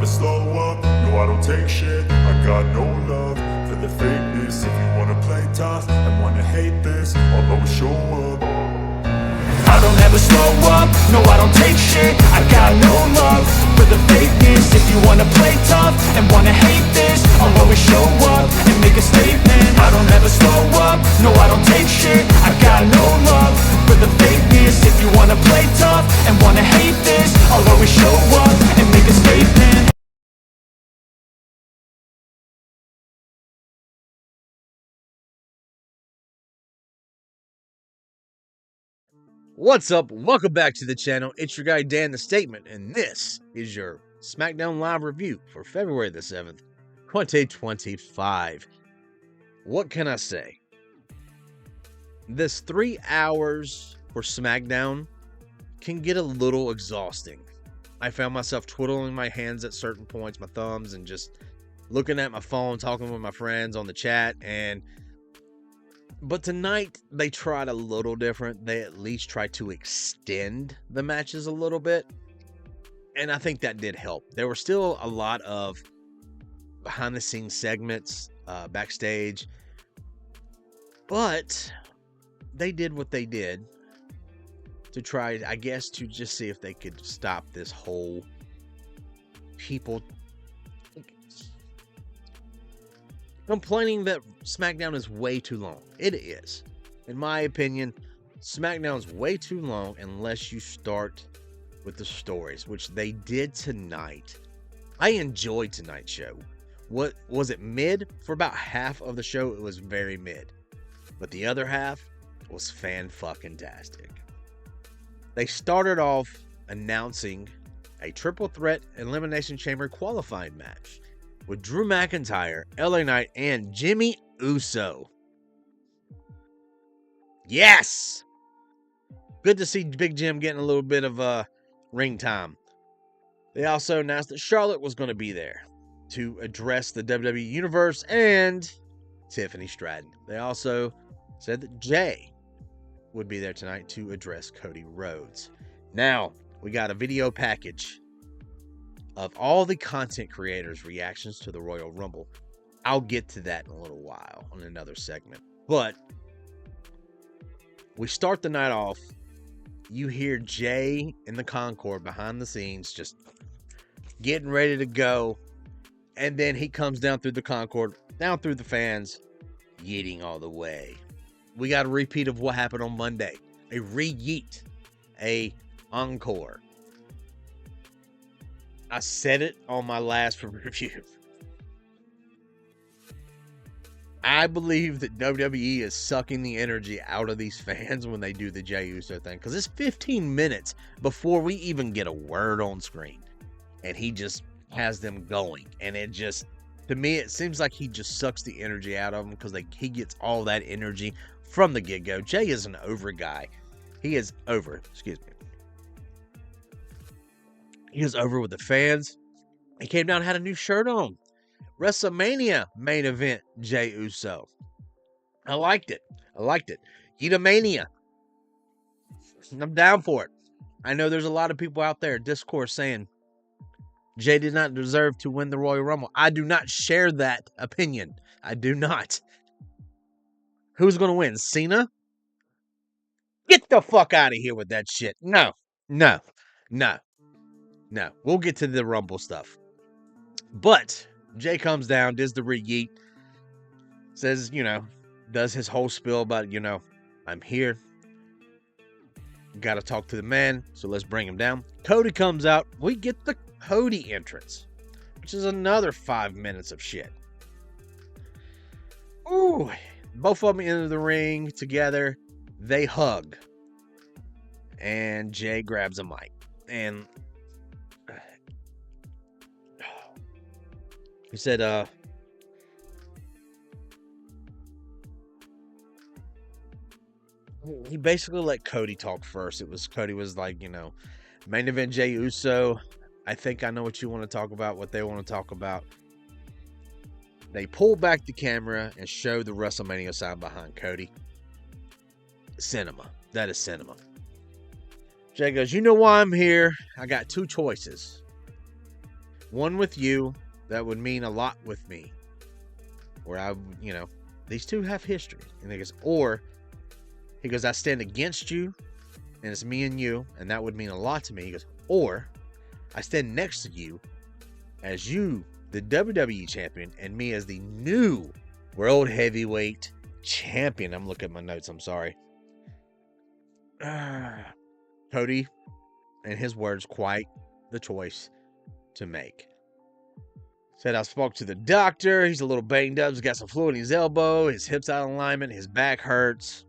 never slow up, no I don't take shit. I got no love for the fakeness. If you wanna play tough and wanna hate this, I'll always show up. I don't ever slow up, no I don't take shit. I got no love for the fakeness. If you wanna play tough and wanna hate this, I'll always show up and make a statement. I don't ever slow up, no I don't take shit. I got no love for the fakeness. If you wanna play tough and wanna hate this, I'll always show up and make a statement. What's up? Welcome back to the channel. It's your guy Dan the Statement, and this is your Smackdown live review for February the 7th, 2025. What can I say? This 3 hours for Smackdown can get a little exhausting. I found myself twiddling my hands at certain points, my thumbs, and just looking at my phone, talking with my friends on the chat, but tonight, they tried a little different. They at least tried to extend the matches a little bit. And I think that did help. There were still a lot of behind-the-scenes segments, backstage. But they did what they did to try, I guess, to just see if they could stop this whole people complaining that SmackDown is way too long. It is. In my opinion, SmackDown's way too long unless you start with the stories, which they did tonight. I enjoyed tonight's show. What was it, mid? For about half of the show, it was very mid. But the other half was fan-fucking-tastic. They started off announcing a triple threat Elimination Chamber qualifying match with Drew McIntyre, LA Knight, and Jimmy Uso. Yes! Good to see Big Jim getting a little bit of ring time. They also announced that Charlotte was going to be there to address the WWE Universe and Tiffany Stratton. They also said that Jay would be there tonight to address Cody Rhodes. Now, we got a video package of all the content creators' reactions to the Royal Rumble. I'll get to that in a little while on another segment. But we start the night off. You hear Jay in the Concord behind the scenes just getting ready to go. And then he comes down through the Concord, down through the fans, yeeting all the way. We got a repeat of what happened on Monday. A re-yeet. A encore. I said it on my last review. I believe that WWE is sucking the energy out of these fans when they do the Jey Uso thing. Because it's 15 minutes before we even get a word on screen. And he just has them going. And it just, to me, it seems like he just sucks the energy out of them. Because he gets all that energy from the get-go. Jey is an over guy. He is over. Excuse me. He was over with the fans. He came down and had a new shirt on. WrestleMania main event, Jey Uso. I liked it. Yeetamania. I'm down for it. I know there's a lot of people out there, Discord, saying Jey did not deserve to win the Royal Rumble. I do not share that opinion. I do not. Who's going to win? Cena? Get the fuck out of here with that shit. No. We'll get to the Rumble stuff. But Jey comes down, does the re-yeet, says, does his whole spiel about, I'm here. Got to talk to the man, so let's bring him down. Cody comes out. We get the Cody entrance, which is another 5 minutes of shit. Ooh, both of them into the ring together. They hug. And Jey grabs a mic. And he said, he basically let Cody talk first. Cody was like, main event Jey Uso. I think I know what you want to talk about, what they want to talk about. They pull back the camera and show the WrestleMania sign behind Cody. Cinema. That is cinema. Jey goes, you know why I'm here? I got two choices. One with you that would mean a lot with me. Or these two have history. And he goes, or he goes, I stand against you, and it's me and you, and that would mean a lot to me. He goes, or I stand next to you as you, the WWE champion, and me as the new World Heavyweight Champion. I'm looking at my notes, I'm sorry. Cody, in his words, quite the choice to make. Said, I spoke to the doctor. He's a little banged up. He's got some fluid in his elbow. His hip's out of alignment. His back hurts.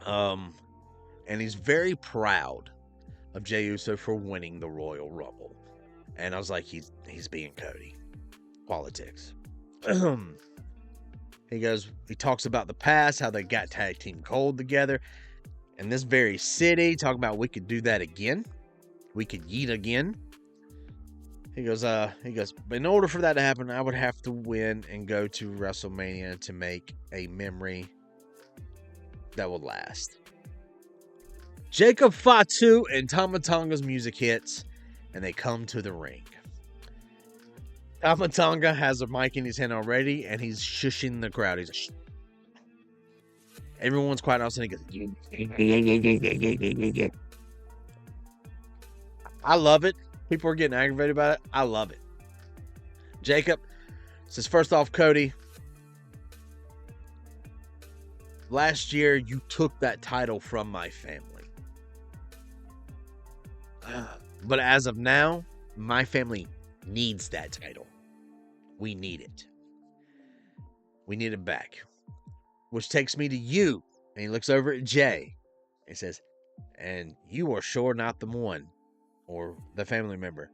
And he's very proud of Jey Uso for winning the Royal Rumble. And I was like, he's being Cody. Politics. He talks about the past, how they got tag team gold together in this very city. Talking about we could do that again. We could yeet again. He goes, but in order for that to happen, I would have to win and go to WrestleMania to make a memory that will last. Jacob Fatu and Tama Tonga's music hits, and they come to the ring. Tama Tonga has a mic in his hand already, and he's shushing the crowd. He's like, everyone's quiet, all of a sudden he goes, I love it. People are getting aggravated about it. I love it. Jacob says, first off, Cody, last year you took that title from my family. But as of now, my family needs that title. We need it. We need it back. Which takes me to you. And he looks over at Jay. He says, and you are sure not the one, or the family member,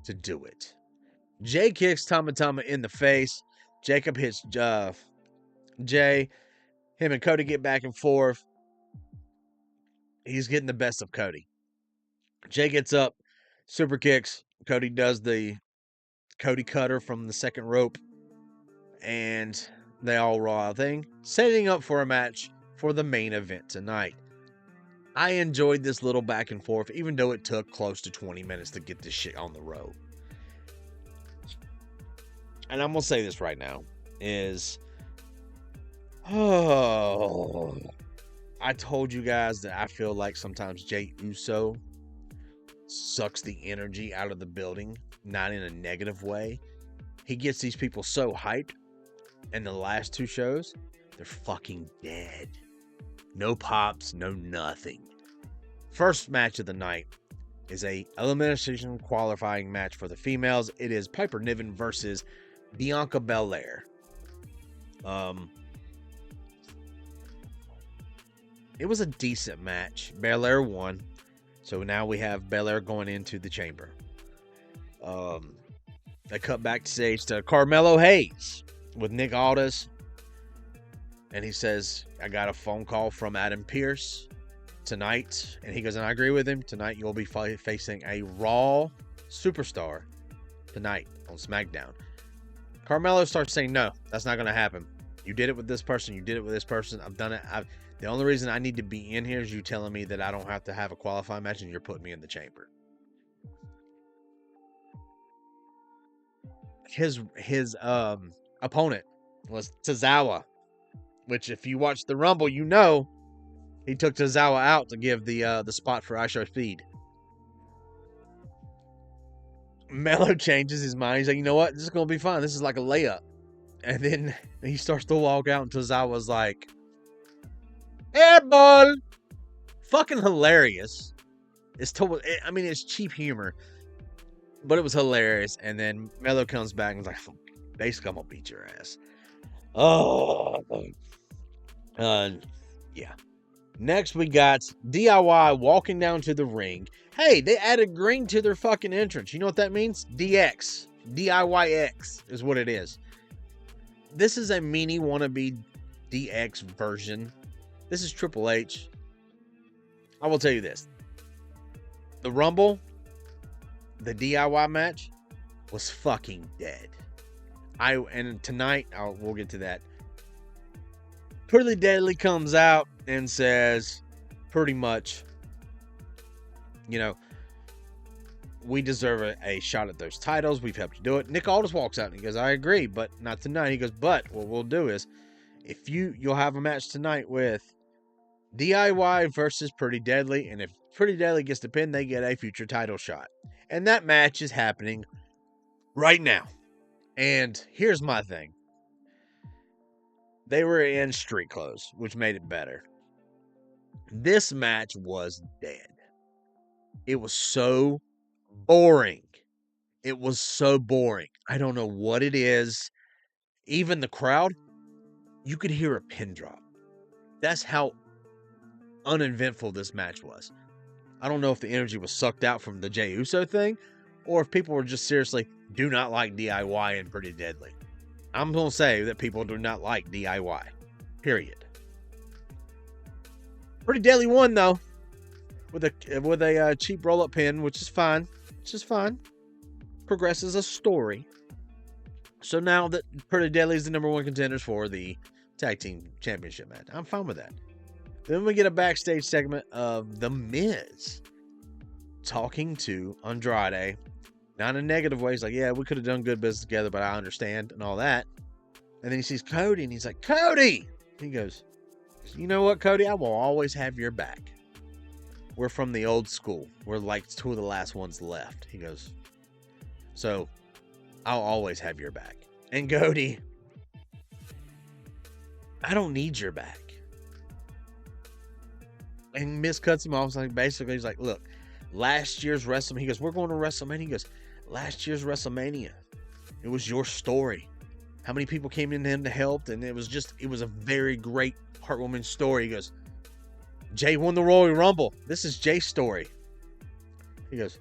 to do it. Jay kicks Tama in the face. Jacob hits Jay. Him and Cody get back and forth. He's getting the best of Cody. Jay gets up, super kicks. Cody does the Cody cutter from the second rope. And they all raw a thing, setting up for a match for the main event tonight. I enjoyed this little back and forth, even though it took close to 20 minutes to get this shit on the road. And I'm going to say this right now, is, I told you guys that I feel like sometimes Jey Uso sucks the energy out of the building, not in a negative way. He gets these people so hyped, and the last two shows, they're fucking dead. No pops, no nothing. First match of the night is a elimination qualifying match for the females. It is Piper Niven versus Bianca Belair. It was a decent match. Belair won. So now we have Belair going into the chamber. They cut backstage to Carmelo Hayes with Nick Aldis. And he says, I got a phone call from Adam Pearce tonight. And he goes, and I agree with him. Tonight you'll be facing a Raw superstar tonight on SmackDown. Carmelo starts saying, no, that's not going to happen. You did it with this person. You did it with this person. I've done it. The only reason I need to be in here is you telling me that I don't have to have a qualifying match and you're putting me in the chamber. His opponent was Tozawa, which if you watch the Rumble, you know he took Tozawa out to give the spot for I Show Speed. Mello changes his mind. He's like, you know what? This is going to be fine. This is like a layup. And then he starts to walk out, and Tozawa's like, airball! Fucking hilarious. It's cheap humor, but it was hilarious. And then Mello comes back and is like, basically, I'm going to beat your ass. Yeah. Next, we got DIY walking down to the ring. Hey, they added green to their fucking entrance. You know what that means? DX. DIYX is what it is. This is a mini wannabe DX version. This is Triple H. I will tell you this. The Rumble, the DIY match, was fucking dead. And tonight, we'll get to that. Pretty Deadly comes out and says, pretty much, we deserve a shot at those titles. We've helped you do it. Nick Aldis walks out and he goes, I agree, but not tonight. He goes, but what we'll do is, if you'll have a match tonight with DIY versus Pretty Deadly, and if Pretty Deadly gets the pin, they get a future title shot. And that match is happening right now. And here's my thing. They were in street clothes, which made it better. This match was dead. It was so boring. It was so boring. I don't know what it is. Even the crowd, you could hear a pin drop. That's how uneventful this match was. I don't know if the energy was sucked out from the Jey Uso thing, or if people were just seriously do not like DIY and Pretty Deadly. I'm going to say that people do not like DIY. Period. Pretty Deadly won, though, with a cheap roll-up pin, which is fine. Progresses a story. So now that Pretty Deadly is the number one contenders for the tag team championship match, I'm fine with that. Then we get a backstage segment of The Miz talking to Andrade. Not in a negative way. He's like, yeah, we could have done good business together, but I understand and all that. And then he sees Cody and he's like, Cody! He goes, you know what, Cody? I will always have your back. We're from the old school. We're like two of the last ones left. He goes, so I'll always have your back. And Cody, I don't need your back. And Miz cuts him off. Like, basically, he's like, look, last year's WrestleMania. He goes, we're going to WrestleMania. He goes, last year's WrestleMania. It was your story. How many people came in to help? And it was a very great, heartwarming story. He goes, Jay won the Royal Rumble. This is Jay's story. He goes,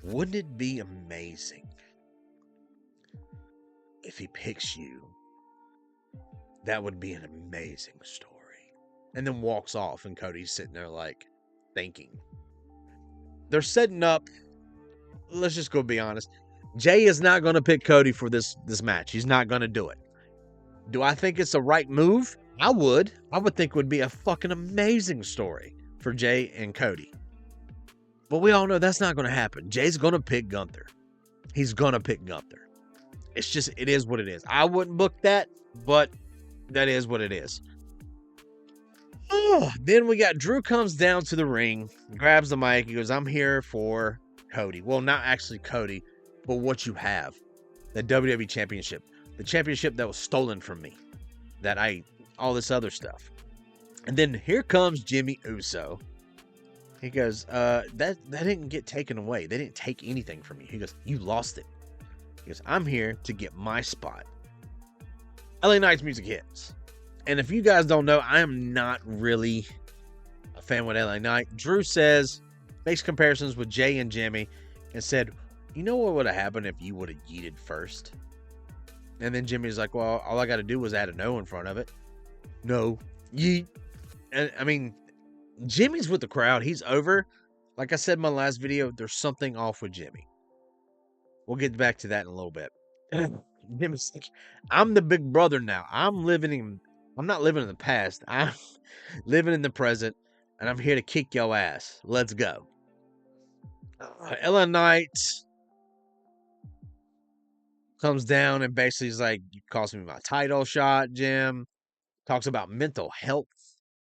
wouldn't it be amazing if he picks you? That would be an amazing story. And then walks off, and Cody's sitting there like thinking. They're setting up, let's just go be honest. Jay is not going to pick Cody for this match. He's not going to do it. Do I think it's the right move? I would think it would be a fucking amazing story for Jay and Cody. But we all know that's not going to happen. Jay's going to pick Gunther. He's going to pick Gunther. It's just, it is what it is. I wouldn't book that, but that is what it is. Oh, then we got Drew comes down to the ring, grabs the mic. He goes, I'm here for Cody. Well, not actually Cody, but what you have. The WWE Championship. The championship that was stolen from me. All this other stuff. And then here comes Jimmy Uso. He goes, that didn't get taken away. They didn't take anything from you. He goes, you lost it. He goes, I'm here to get my spot. LA Knight's music hits. And if you guys don't know, I am not really a fan with LA Knight. Drew makes comparisons with Jay and Jimmy and said, you know what would have happened if you would have yeeted first? And then Jimmy's like, well, all I got to do was add a no in front of it. No, yeet. And I mean, Jimmy's with the crowd. He's over. Like I said in my last video, there's something off with Jimmy. We'll get back to that in a little bit. Jimmy's like, I'm the big brother now. I'm not living in the past. I'm living in the present, and I'm here to kick your ass. Let's go. LA Knight comes down and basically is like, you cost me my title shot, Jim. Talks about mental health.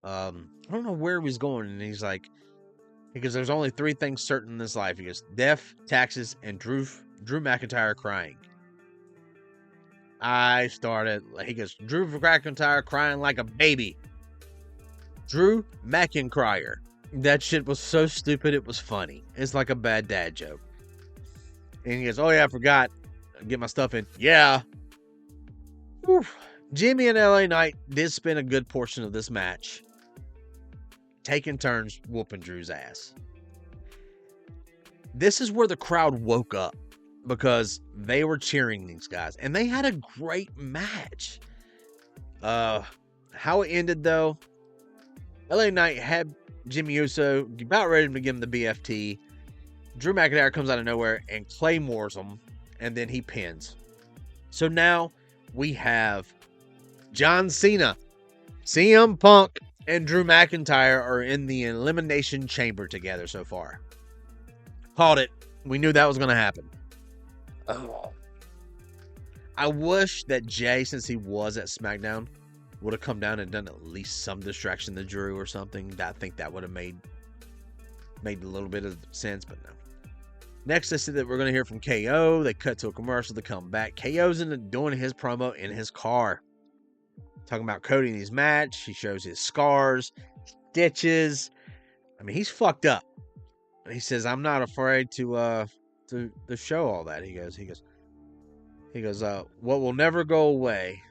I don't know where he's going, and he's like, because there's only 3 things certain in this life. He goes, death, taxes, and Drew McIntyre crying. He goes, Drew McIntyre crying like a baby. Drew McIntyre. That shit was so stupid, it was funny. It's like a bad dad joke. And he goes, oh yeah, I forgot. Get my stuff in. Yeah. Whew. Jimmy and LA Knight did spend a good portion of this match taking turns whooping Drew's ass. This is where the crowd woke up, because they were cheering these guys, and they had a great match. How it ended, though, LA Knight had Jimmy Uso about ready to give him the BFT. Drew McIntyre comes out of nowhere and claymores him, and then he pins. So now we have John Cena, CM Punk, and Drew McIntyre are in the Elimination Chamber together so far. Called it. We knew that was going to happen. I wish that Jay, since he was at SmackDown, would have come down and done at least some distraction to Drew or something. I think that would have made a little bit of sense, but no. Next, they said that we're going to hear from KO. They cut to a commercial to come back. KO's doing his promo in his car. Talking about Cody in his match. He shows his scars, stitches. I mean, he's fucked up. He says, I'm not afraid to show all that. He goes, what will never go away,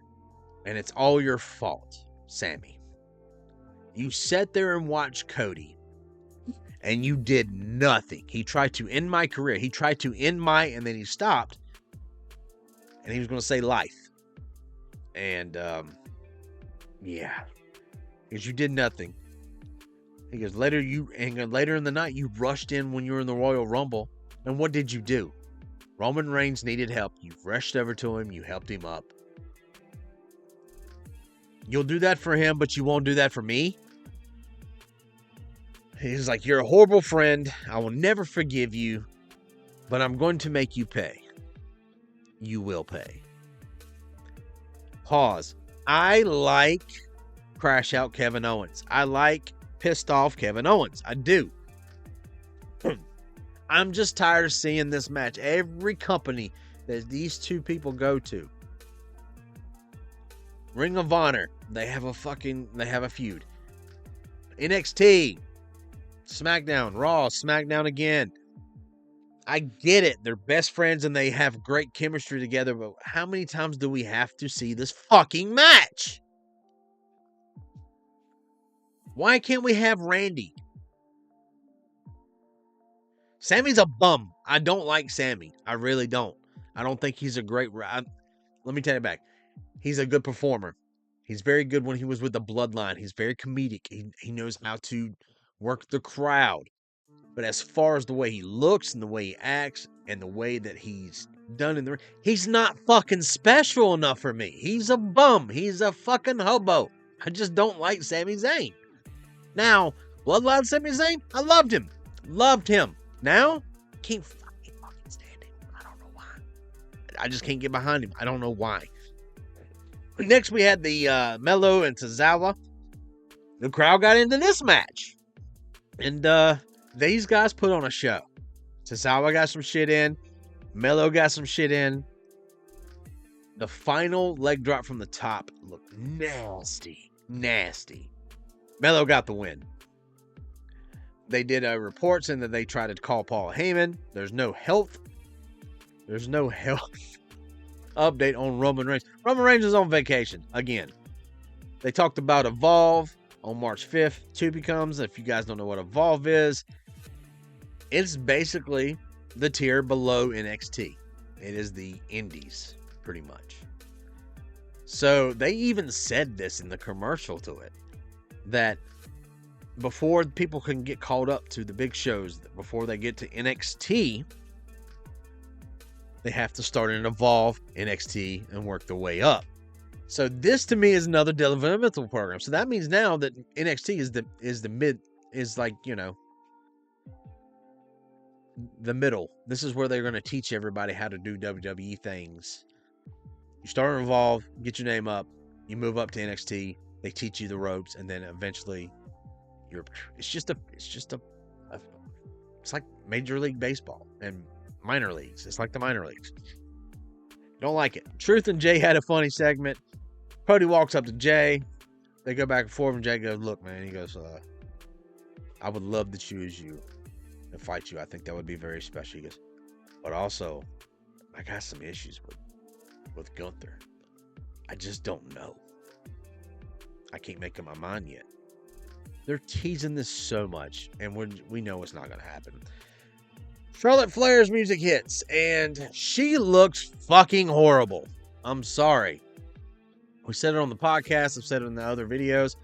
and it's all your fault, Sammy. You sat there and watched Cody, and you did nothing. He tried to end my career. He tried to end and then he stopped, and he was going to say life. And, yeah, because you did nothing. He goes, later in the night, you rushed in when you were in the Royal Rumble, and what did you do? Roman Reigns needed help. You rushed over to him. You helped him up. You'll do that for him, but you won't do that for me? He's like, you're a horrible friend. I will never forgive you, but I'm going to make you pay. You will pay. Pause. I like Crash Out Kevin Owens. I like pissed off Kevin Owens. I do. I'm just tired of seeing this match. Every company that these two people go to, Ring of Honor, they have a feud. NXT, SmackDown, Raw, SmackDown again. I get it. They're best friends and they have great chemistry together, but how many times do we have to see this fucking match? Why can't we have Randy? Sammy's a bum. I don't like Sammy. I really don't. I don't think he's a great... Let me take it back. He's a good performer. He's very good when he was with the Bloodline. He's very comedic. He knows how to work the crowd. But as far as the way he looks and the way he acts and the way that he's done in the ring, he's not fucking special enough for me. He's a bum. He's a fucking hobo. I just don't like Sami Zayn. Now, Bloodline Sami Zayn, I loved him. Loved him. Now, can't fucking stand him. I don't know why. I just can't get behind him. I don't know why. Next, we had the Melo and Tozawa. The crowd got into this match. And these guys put on a show. Tozawa got some shit in. Melo got some shit in. The final leg drop from the top looked nasty. Nasty. Melo got the win. They did reports in that they tried to call Paul Heyman. There's no health update on Roman Reigns. Roman Reigns is on vacation again. They talked about Evolve on March 5th. 2 becomes, if you guys don't know what Evolve is, it's basically the tier below NXT. It is the indies, pretty much. So they even said this in the commercial to it, that before people can get called up to the big shows, before they get to NXT, they have to start in Evolve, NXT, and work their way up. So this to me is another developmental program. So that means now that NXT is like, you know, the middle. This is where they're going to teach everybody how to do WWE things. You start in Evolve, get your name up, you move up to NXT, they teach you the ropes, and then eventually it's like Major League Baseball and minor leagues. It's like the minor leagues. Don't like it. Truth and Jay had a funny segment. Cody walks up to Jay. They go back and forth, and Jay goes, look, man, he goes, I would love to choose you and fight you. I think that would be very special. He goes, but also, I got some issues with Gunther. I just don't know. I can't make up my mind yet. They're teasing this so much, and we know it's not going to happen. Charlotte Flair's music hits, and she looks fucking horrible. I'm sorry. We said it on the podcast. I've said it in the other videos.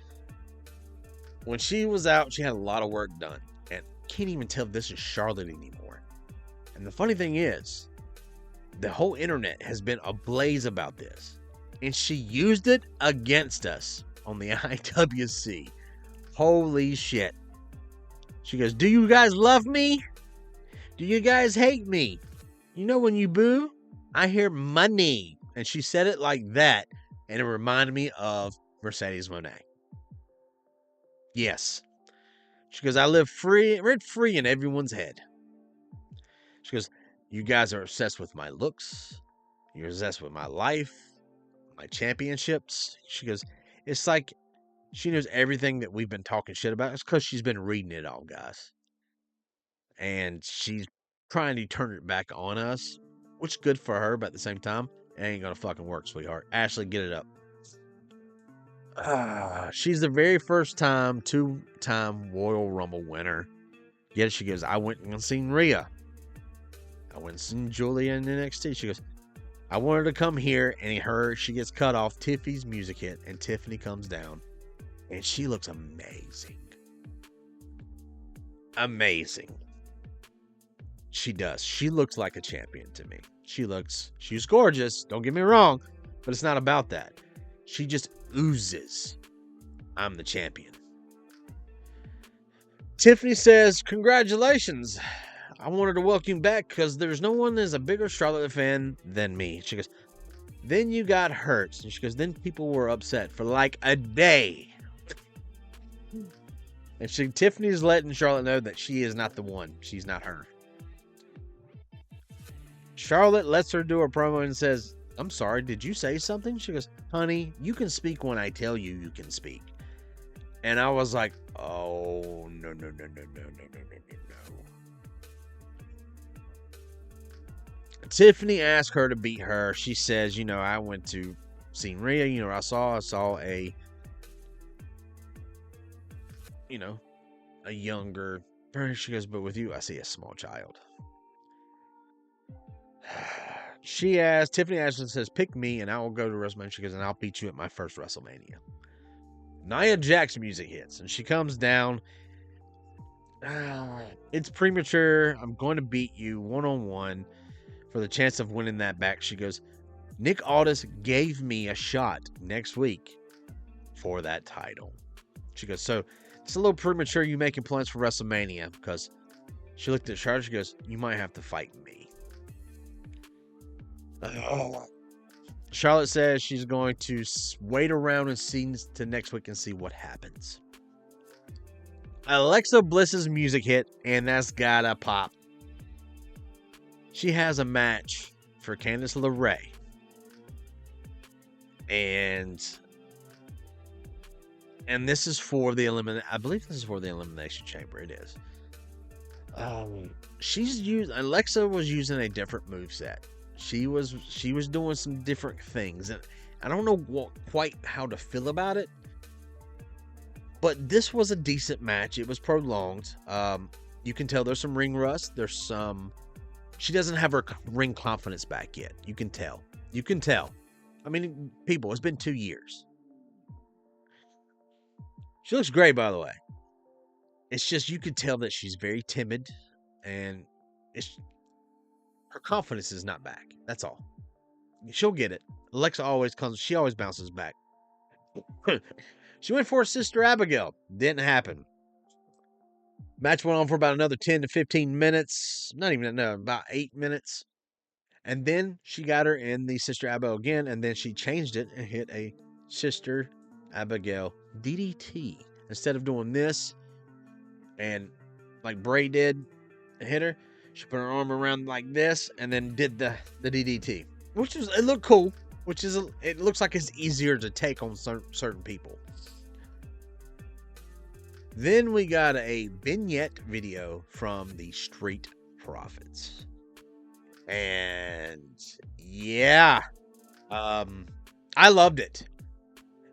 When she was out, she had a lot of work done, and can't even tell if this is Charlotte anymore. And the funny thing is, the whole internet has been ablaze about this, and she used it against us on the IWC. Holy shit. She goes, do you guys love me? Do you guys hate me? You know when you boo, I hear money. And she said it like that, and it reminded me of Mercedes Moné. Yes. She goes, I live rent free in everyone's head. She goes, you guys are obsessed with my looks. You're obsessed with my life, my championships. She goes, it's like she knows everything that we've been talking shit about. It's because she's been reading it all, guys. And she's trying to turn it back on us, which is good for her, but at the same time, it ain't gonna fucking work, sweetheart. Ashley, get it up. She's the very first time, 2-time Royal Rumble winner. Yet she goes, I went and seen Rhea. I went and seen Julia in NXT. She goes, I wanted to come here, and she gets cut off. Tiffany's music hit, and Tiffany comes down, and she looks amazing. Amazing. She does. She looks like a champion to me. She's gorgeous, don't get me wrong, but it's not about that. She just oozes, I'm the champion. Tiffany says, congratulations. I wanted to welcome you back because there's no one that's a bigger Charlotte fan than me. She goes, then you got hurt. And she goes, then people were upset for like a day. And Tiffany's letting Charlotte know that she is not the one. She's not her. Charlotte lets her do a promo and says, I'm sorry, did you say something? She goes, honey, you can speak when I tell you you can speak. And I was like, oh, no. Tiffany asked her to beat her. She says, I went to see Rhea. I saw a, a younger. She goes, but with you, I see a small child. Tiffany Ashton says, pick me and I will go to WrestleMania. She goes, and I'll beat you at my first WrestleMania. Nia Jax's music hits and she comes down. It's premature. I'm going to beat you one-on-one for the chance of winning that back. She goes, Nick Aldis gave me a shot next week for that title. She goes, so it's a little premature you making plans for WrestleMania, because she looked at Charlotte. She goes, you might have to fight me. Charlotte says she's going to wait around and see to next week and see what happens. Alexa Bliss's music hit, and that's gotta pop. She has a match for Candice LeRae. And this is for the I believe this is for the Elimination Chamber. It is. Alexa was using a different moveset. She was doing some different things, and I don't know quite how to feel about it. But this was a decent match. It was prolonged. You can tell there's some ring rust. She doesn't have her ring confidence back yet. You can tell. I mean, people, it's been 2 years. She looks great, by the way. It's just, you could tell that she's very timid, and her confidence is not back. That's all. She'll get it. Alexa always bounces back. She went for her sister Abigail. Didn't happen. Match went on for about another 10 to 15 minutes. About 8 minutes. And then she got her in the Sister Abigail again, and then she changed it and hit a Sister Abigail DDT. Instead of doing this, and like Bray did, and hit her, she put her arm around like this, and then did the DDT. It looked cool, it looks like it's easier to take on certain people. Then we got a vignette video from the Street Profits. And yeah, I loved it.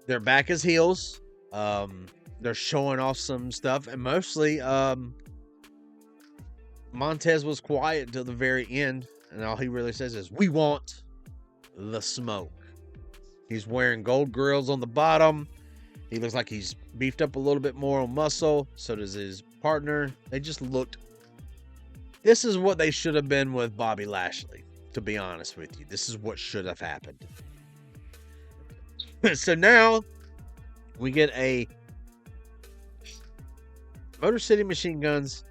They're back as heels. They're showing off some stuff, and mostly Montez was quiet till the very end, and all he really says is, we want the smoke. He's wearing gold grills on the bottom. He looks like he's beefed up a little bit more on muscle. So does his partner. They just looked. This is what they should have been with Bobby Lashley, to be honest with you. This is what should have happened. So now we get a Motor City Machine Guns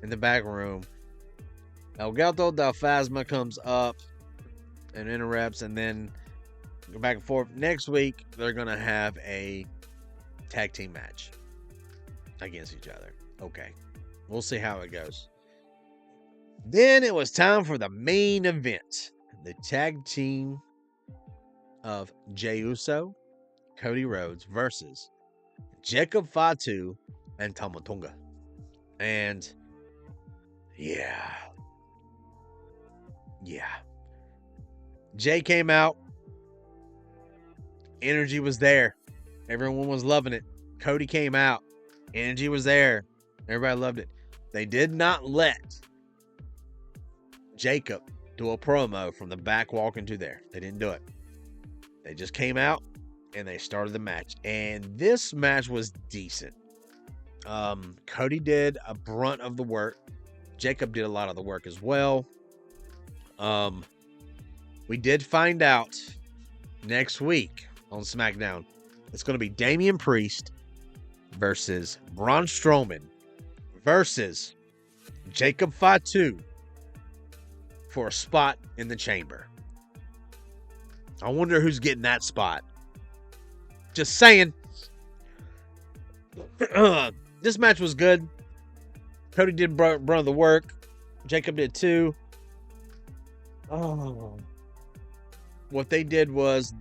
in the back room El Gato del Phasma comes up and interrupts, and then go back and forth. Next week, they're going to have a tag team match against each other. Okay. We'll see how it goes. Then it was time for the main event. The tag team of Jey Uso, Cody Rhodes versus Jacob Fatu and Tama Tonga. And yeah. Jay came out. Energy was there. Everyone was loving it. Cody came out. Energy was there. Everybody loved it. They did not let Jacob do a promo from the back walking to there. They didn't do it. They just came out and they started the match. And this match was decent. Cody did a brunt of the work. Jacob did a lot of the work as well. We did find out next week on SmackDown, it's going to be Damian Priest versus Braun Strowman versus Jacob Fatu for a spot in the chamber. I wonder who's getting that spot. Just saying. This match was good. Cody did brunt of the work. Jacob did too. What they did was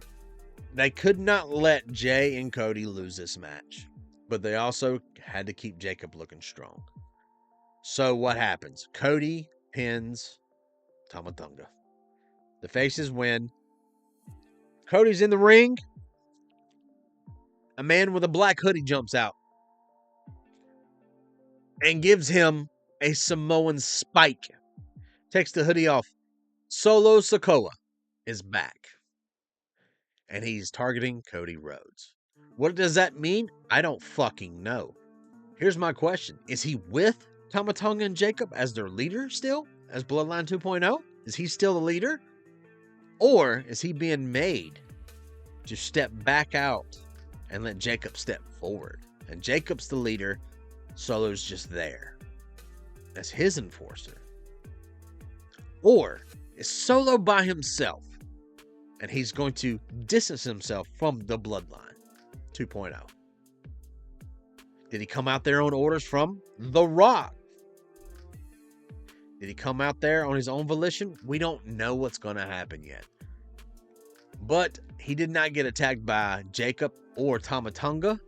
they could not let Jay and Cody lose this match, but they also had to keep Jacob looking strong. So what happens? Cody pins Tama Tonga. The faces win. Cody's in the ring. A man with a black hoodie jumps out and gives him a Samoan spike. Takes the hoodie off. Solo Sikoa is back. And he's targeting Cody Rhodes. What does that mean? I don't fucking know. Here's my question. Is he with Tama Tonga and Jacob as their leader still? As Bloodline 2.0? Is he still the leader? Or is he being made to step back out and let Jacob step forward? And Jacob's the leader. Solo's just there as his enforcer. Or is Solo by himself and he's going to distance himself from the Bloodline 2.0? Did he come out there on orders from The Rock? Did he come out there on his own volition? We don't know what's going to happen yet. But he did not get attacked by Jacob or Tama Tonga,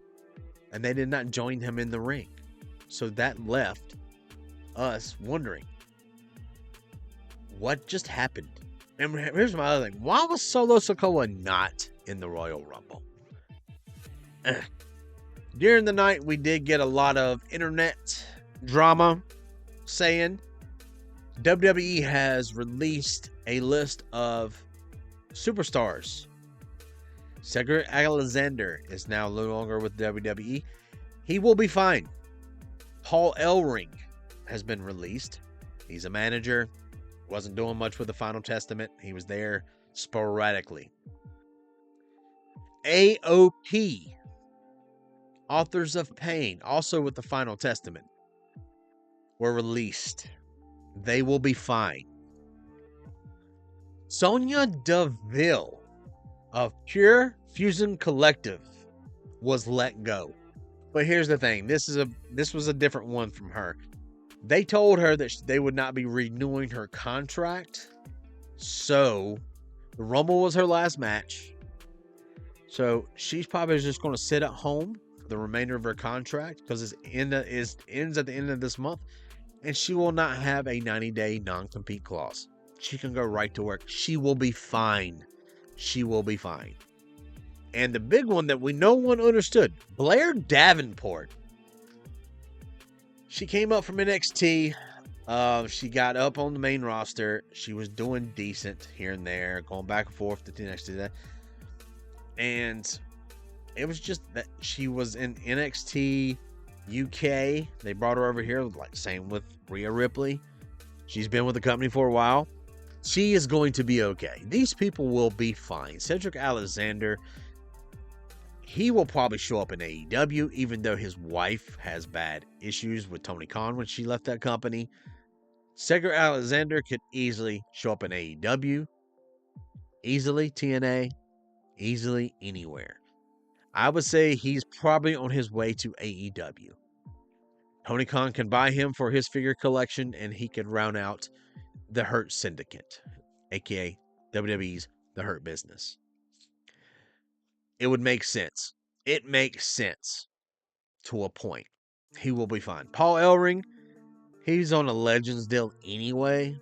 and they did not join him in the ring. So that left us wondering, what just happened? And here's my other thing. Why was Solo Sikoa not in the Royal Rumble? During the night, we did get a lot of internet drama saying WWE has released a list of superstars. Cedric Alexander is now no longer with WWE. He will be fine. Paul Ellering has been released. He's a manager. Wasn't doing much with the Final Testament. He was there sporadically. AOP, Authors of Pain, also with the Final Testament, were released. They will be fine. Sonya Deville of Pure Fusion Collective was let go. But here's the thing. This was a different one from her. They told her that they would not be renewing her contract. So the Rumble was her last match. So she's probably just going to sit at home for the remainder of her contract because it ends at the end of this month. And she will not have a 90-day non-compete clause. She can go right to work. She will be fine. She will be fine. And the big one that no one understood, Blair Davenport. She came up from NXT. She got up on the main roster. She was doing decent here and there, going back and forth to NXT. And it was just that she was in NXT UK. They brought her over here, like same with Rhea Ripley. She's been with the company for a while. She is going to be okay. These people will be fine. Cedric Alexander, he will probably show up in AEW, even though his wife has bad issues with Tony Khan when she left that company. Cedric Alexander could easily show up in AEW, easily TNA, easily anywhere. I would say he's probably on his way to AEW. Tony Khan can buy him for his figure collection, and he could round out the Hurt Syndicate, aka WWE's The Hurt Business. It would make sense. It makes sense to a point. He will be fine. Paul Ellering, he's on a Legends deal anyway.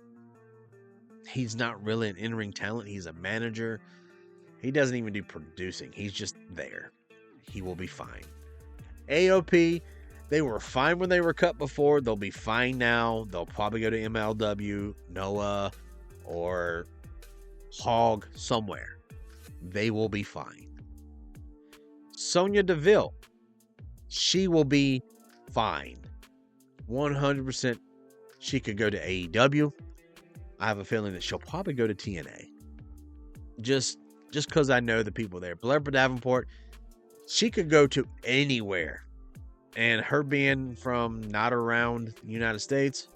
He's not really an in-ring talent. He's a manager. He doesn't even do producing. He's just there. He will be fine. AOP, they were fine when they were cut before. They'll be fine now. They'll probably go to MLW, Noah, or Hog somewhere. They will be fine. Sonya Deville, she will be fine. 100% she could go to AEW. I have a feeling that she'll probably go to TNA. Just because I know the people there. Blair Davenport, she could go to anywhere. And her being from not around the United States,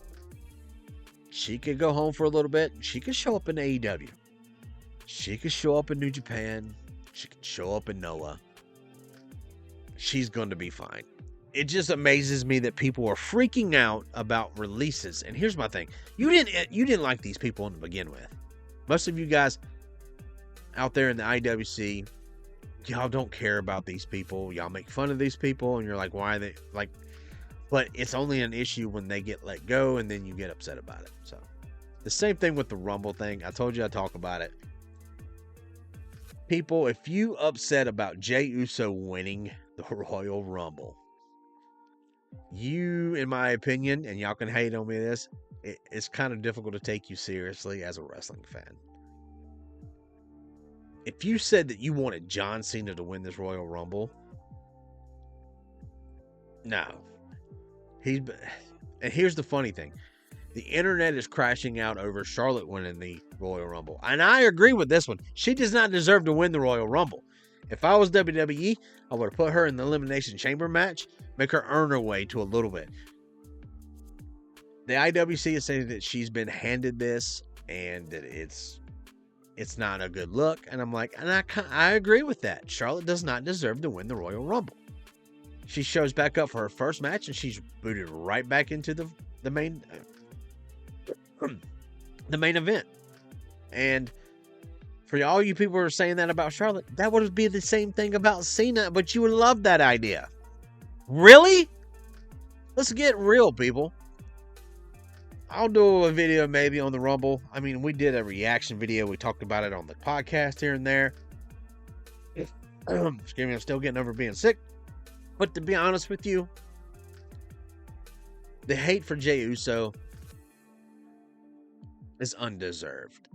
she could go home for a little bit. She could show up in AEW. She could show up in New Japan. She could show up in Noah. She's going to be fine. It just amazes me that people are freaking out about releases. And here's my thing. You didn't like these people to begin with. Most of you guys out there in the IWC, y'all don't care about these people. Y'all make fun of these people, and you're like, why are they like? But it's only an issue when they get let go, and then you get upset about it. So the same thing with the Rumble thing. I told you I'd talk about it. People, if you upset about Jey Uso winning the Royal Rumble, you, in my opinion, and y'all can hate on me this, it's kind of difficult to take you seriously as a wrestling fan. If you said that you wanted John Cena to win this Royal Rumble, no. And here's the funny thing. The internet is crashing out over Charlotte winning the Royal Rumble. And I agree with this one. She does not deserve to win the Royal Rumble. If I was WWE, I would have put her in the Elimination Chamber match, make her earn her way to a little bit. The IWC is saying that she's been handed this and that it's not a good look. And I'm like, and I agree with that. Charlotte does not deserve to win the Royal Rumble. She shows back up for her first match and she's booted right back into the main event. And for all you people who are saying that about Charlotte, that would be the same thing about Cena, but you would love that idea. Really? Let's get real, people. I'll do a video maybe on the Rumble. I mean, we did a reaction video. We talked about it on the podcast here and there. Excuse me, I'm still getting over being sick. But to be honest with you, the hate for Jey Uso is undeserved.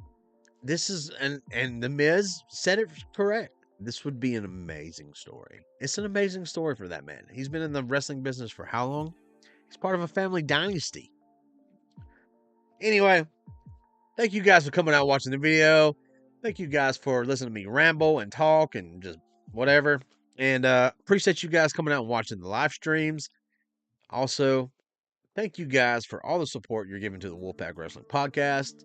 This is, and The Miz said it correct. This would be an amazing story. It's an amazing story for that man. He's been in the wrestling business for how long? He's part of a family dynasty. Anyway, thank you guys for coming out and watching the video. Thank you guys for listening to me ramble and talk and just whatever. And appreciate you guys coming out and watching the live streams. Also, thank you guys for all the support you're giving to the WOLFPACK Wrestling Podcast.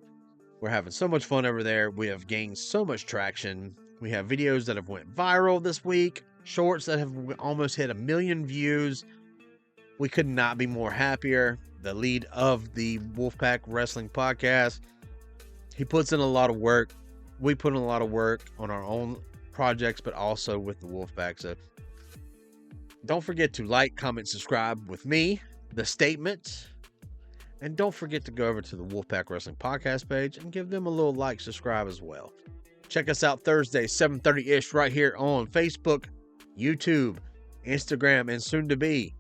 We're having so much fun over there. We have gained so much traction. We have videos that have went viral this week. Shorts that have almost hit 1 million views. We could not be more happier. The lead of the WOLFPACK Wrestling Podcast, he puts in a lot of work. We put in a lot of work on our own projects, but also with the WOLFPACK. So don't forget to like, comment, subscribe with me, The Statement. And don't forget to go over to the WOLFPACK Wrestling Podcast page and give them a little like, subscribe as well. Check us out Thursday, 7:30-ish right here on Facebook, YouTube, Instagram, and soon to be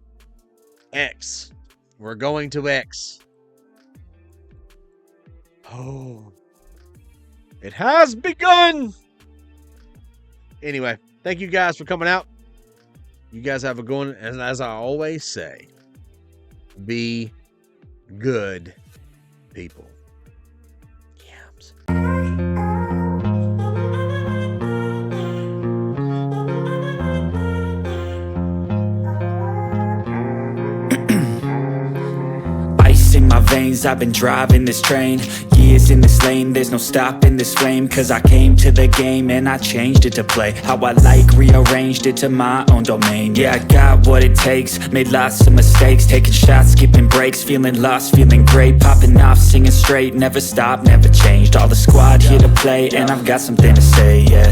X. We're going to X. Oh, it has begun. Anyway, thank you guys for coming out. You guys have a good one. And as I always say, be good people. Yams. Ice in my veins, chains. I've been driving this train, years in this lane, there's no stopping this flame. Cause I came to the game and I changed it to play how I like, rearranged it to my own domain. Yeah, I got what it takes, made lots of mistakes, taking shots, skipping breaks, feeling lost, feeling great, popping off, singing straight, never stopped, never changed. All the squad here to play, and I've got something to say, yeah.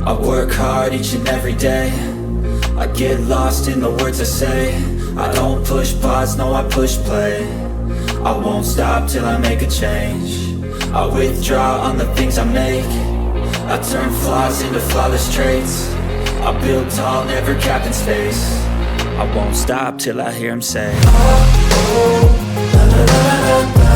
I work hard each and every day, I get lost in the words I say. I don't push pause, no I push play. I won't stop till I make a change. I withdraw on the things I make. I turn flaws into flawless traits. I build tall, never capped in space. I won't stop till I hear him say, oh, oh, la, la, la, la, la.